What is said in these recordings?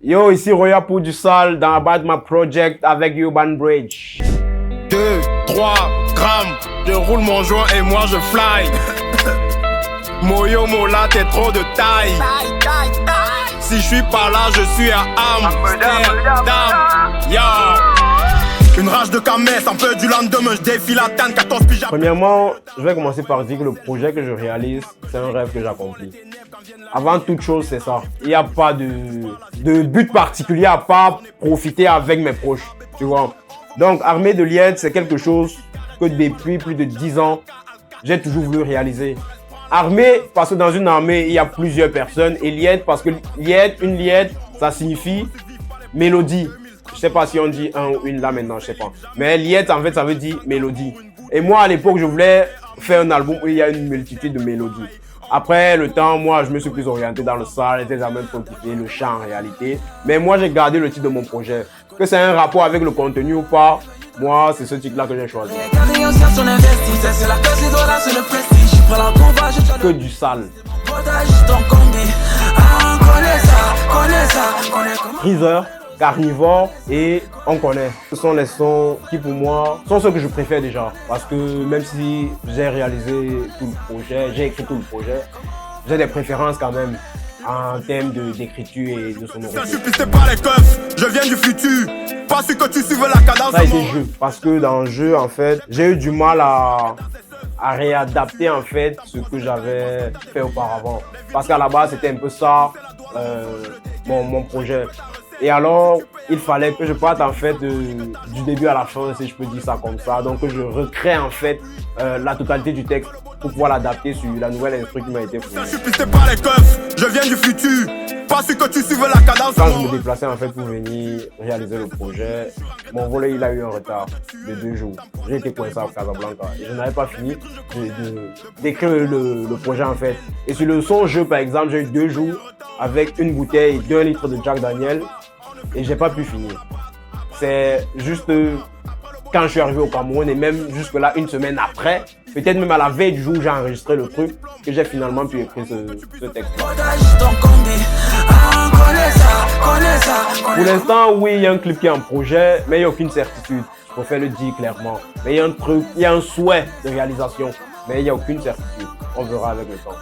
Yo, ici Roya pour du sale dans About My Project avec Urban Bridge. 2, 3 grammes, je roule mon joint et moi je fly. Moyo Mola, t'es trop de taille. Si je suis pas là, je suis à Amsterdam. Yo. Une rage de camès, un peu du lendemain, je défile à Tannes, 14 pyjamas. Premièrement, je vais commencer par dire que le projet que je réalise, c'est un rêve que j'accomplis. Avant toute chose, c'est ça. Il n'y a pas de but particulier à part profiter avec mes proches, tu vois. Donc, Armée de Liège, c'est quelque chose que depuis plus de 10 ans, j'ai toujours voulu réaliser. Armée, parce que dans une armée, il y a plusieurs personnes. Et Liège, parce que une Liège, ça signifie mélodie. Je sais pas si on dit un ou une là maintenant, je sais pas. Mais Liège, en fait, ça veut dire mélodie. Et moi, à l'époque, je voulais faire un album où il y a une multitude de mélodies. Après le temps, moi, je me suis plus orienté dans le sale, j'étais jamais trop kiffé le chant en réalité. Mais moi, j'ai gardé le titre de mon projet. Que c'est un rapport avec le contenu ou pas, moi, c'est ce titre-là que j'ai choisi. Que du sale. Freezer, Carnivore et On connaît. Ce sont les sons qui pour moi sont ceux que je préfère déjà. Parce que même si j'ai réalisé tout le projet, j'ai écrit tout le projet, j'ai des préférences quand même en termes d'écriture et de sonorité. Je viens du futur, pas sûr que tu suives la cadence. Ça a été jeu. Parce que dans le jeu, en fait, j'ai eu du mal à réadapter en fait ce que j'avais fait auparavant. Parce qu'à la base, c'était un peu ça, mon projet. Et alors, il fallait que je parte en fait du début à la fin, si je peux dire ça comme ça. Donc, je recrée en fait la totalité du texte pour pouvoir l'adapter sur la nouvelle instru qui m'a été fournie. Je viens du futur, pas sûr que tu suives la cadence. Quand je me déplaçais en fait pour venir réaliser le projet, mon volet il a eu un retard de 2 jours. J'ai été coincé à Casablanca et je n'avais pas fini d'écrire le projet en fait. Et sur le son jeu par exemple, j'ai eu 2 jours avec une bouteille d'1 litre de Jack Daniel et j'ai pas pu finir. C'est juste quand je suis arrivé au Cameroun et même jusque là une semaine après, peut-être même à la veille du jour où j'ai enregistré le truc, que j'ai finalement pu écrire ce texte. Pour l'instant, oui, il y a un clip qui est en projet, mais il n'y a aucune certitude. Je préfère le dire clairement. Mais il y a un truc, il y a un souhait de réalisation, mais il n'y a aucune certitude. On verra avec le temps.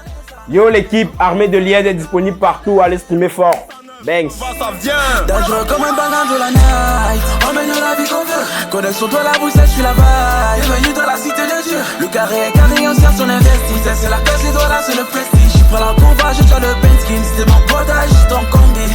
Yo l'équipe, Armée de Liège est disponible partout, allez streamer fort. Banks. Ça vient. Dangereux comme un bagarre de la night. Emmène la vie qu'on veut. Connexion toi la Bruxelles, je suis là-bas. Bienvenue dans la cité de Dieu. Le carré est carré, on sert son investisseur. C'est la classe, les dollars, c'est le prestige. Je prends la combat, je tire le Benskin. C'est mon potage, ton combi.